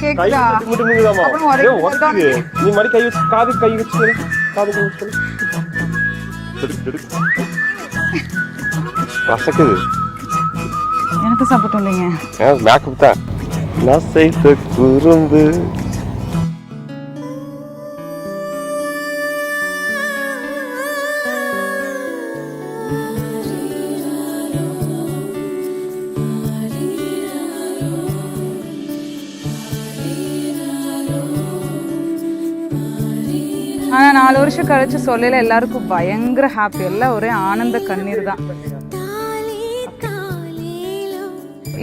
கேக்குதா முட்டுமுங்குதாமா அப்புறம் ஒரே ஒரே நீ மடி கை வச்சு காது கை வச்சு காது கை வச்சு ரசக்குது எனக்கு சாப்பிட்டு இல்லைங்க மேக்கப் தான் நான் செய்த குறும்பு ஆனா 4 வருஷம் கழிச்சு சொல்லல எல்லாருக்கும் பயங்கர ஹாப்பி எல்லாம் ஒரே ஆனந்த கண்ணீர் தான்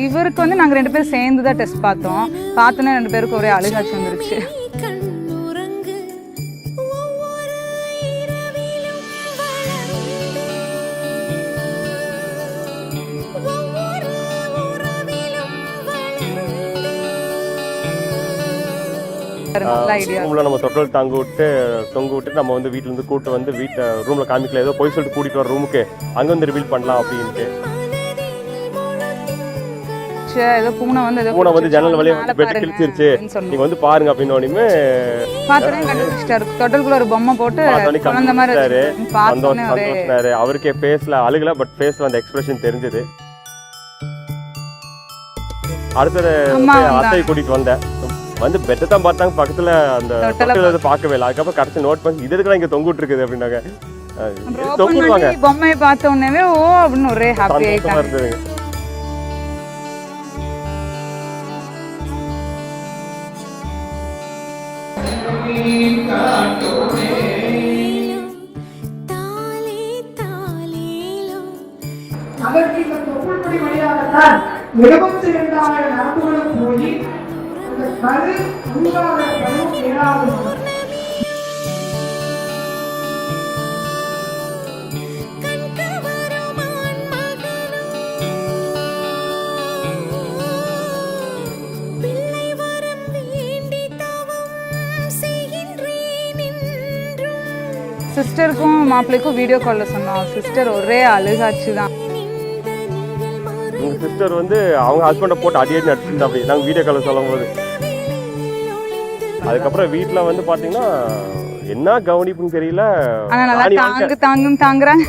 இவருக்கு வந்து நாங்க 2 பேரும் சேர்ந்து தான் டெஸ்ட் பார்த்தோன்னே 2 பேருக்கு ஒரே அழுகாட்சி வந்துருச்சு நம்ம தொட்டில் தொங்க விட்டு நம்ம வந்து வீட்டுல இருந்து கூட்டு வந்து வீட்டை ரூம்ல காமிக்கல ஏதோ போய் சொல்லிட்டு கூட்டிட்டு வர ரூமுக்கு அங்க வந்து ரிவீல் பண்ணலாம் அப்படின்ட்டு ஏதோ பூனை வந்து ஜன்னல் வழியா பெட் கிழிச்சிருச்சு நீங்க வந்து பாருங்க அப்படின்னோடனே தொட்டலுக்குள்ள ஒரு பொம்மை போட்டு அந்த மாதிரி சந்தோஷனாரு அவருக்கே ஃபேஸ்ல அழுகல பட் ஃபேஸ்ல அந்த எக்ஸ்பிரஷன் தெரிஞ்சது அடுத்தது அத்தையை கூட்டிட்டு வந்தேன் வந்து பெட்டை தான் பார்த்தாங்க பக்கத்துல அந்த தொட்டில பார்க்கவே இல்லை அதுக்கப்புறம் கடைசி நோட் பண்ணி இது எதுக்குலாம் இங்க தொங்கிட்டு இருக்குது அப்படின்னாங்க தொங்கிடுவாங்க பொம்மையை பார்த்த உடனே ஓ அப்படின்னு ஒரே ஹாப்பி ஆயிட்டாங்க அதற்கு இந்த தொப்புள்படி வழியாகத்தான் 72,000 நாட்களும் போய் அந்த கரு உருவாக கரும் ஏழாவது சிஸ்டருக்கும் மாப்பிள்ளைக்கும் வீடியோ கால்ல சொன்னோம் சிஸ்டர் ஒரே அழுகாச்சு தான் எங்க சிஸ்டர் வந்து அவங்க ஹஸ்பண்டை போட்டு அடியே நடிச்சிருந்தா அப்படி நாங்கள் வீடியோ காலில் சொல்லும் போது அதுக்கப்புறம் வீட்டில் வந்து பார்த்தீங்கன்னா என்ன கவனிப்புன்னு தெரியல ஆனால் நல்லா தாங்குறாங்க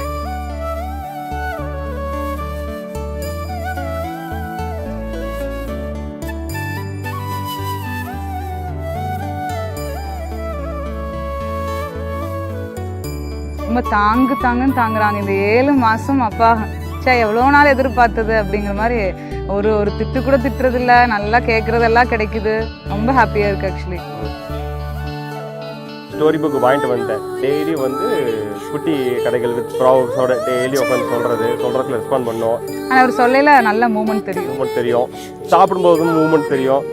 ரொம்ப தாங்குறாங்க இந்த 7 மாசம் அப்பா எவ்வளோ நாள் எதிர்பார்த்தது அப்படிங்கிற மாதிரி ஒரு திட்டு கூட திட்டுறது இல்லை நல்லா கேட்கறதெல்லாம் கிடைக்குது ரொம்ப ஹாப்பியா இருக்கு ஆக்சுவலி ஸ்டோரி புக் வாங்கிட்டு வந்தேன் டெய்லி வந்து குட்டி கதைகள் வித் ப்ராப்ஸோட டெய்லி உட்காந்து சொல்றதுக்கு ரெஸ்பாண்ட் பண்ணுவோம் ஆனால் அவர் சொல்லல நல்ல மூமெண்ட் தெரியும் சாப்பிடும்போது மூமெண்ட் தெரியும்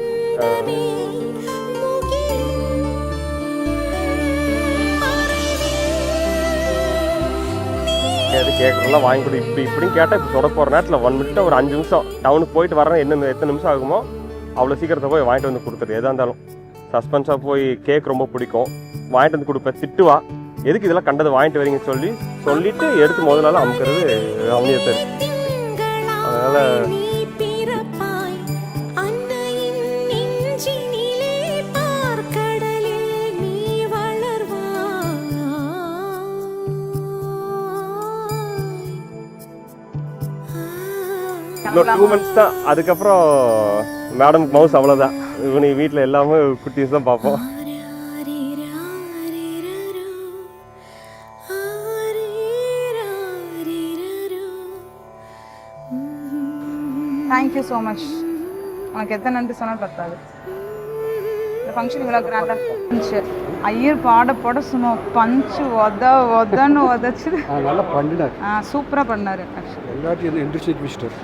கேட்கறதெல்லாம் வாங்கி கொடு இப்படின்னு கேட்டால் இப்போ தொடக்க போகிற நேரத்தில் 1 மினிட் ஒரு 5 நிமிஷம் டவுனுக்கு போயிட்டு வரேன் எத்தனை நிமிஷம் ஆகுமோ அவ்வளோ சீக்கிரத்தை போய் வாங்கிட்டு வந்து கொடுத்துரு எதாக இருந்தாலும் சஸ்பென்ஸாக போய் கேக் ரொம்ப பிடிக்கும் வாங்கிட்டு வந்து கொடுப்பேன் திட்டுவா எதுக்கு இதெல்லாம் கண்டது வாங்கிட்டு வரீங்கன்னு சொல்லிட்டு எடுத்து முதல்ல அமுக்கிறது அவனியத்தை அதனால் இன்னும் 2 months தான் அதுக்கப்புறம் மேடம் மவுஸ் அவ்வளோதான் இவனுக்கு வீட்டில் எல்லாமே குட்டீஸ் தான் பார்ப்போம் தேங்க்யூ ஸோ மச் உனக்கு எத்தனை நன்றி சொன்னால் பத்தாது இந்த ஃபங்க்ஷன் இவ்வளோ கிராண்டாக இருந்துச்சு ஐயர் பாட சும்மா பஞ்சு உதன்னு உதச்சு நல்லா பண்ணினார் சூப்பராக பண்ணார் ஆக்சுவலி எல்லாத்தையும் இன்ட்ரெஸ்ட் வச்சிட்டார்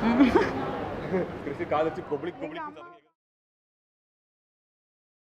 காலேஜ் பப்ளிக்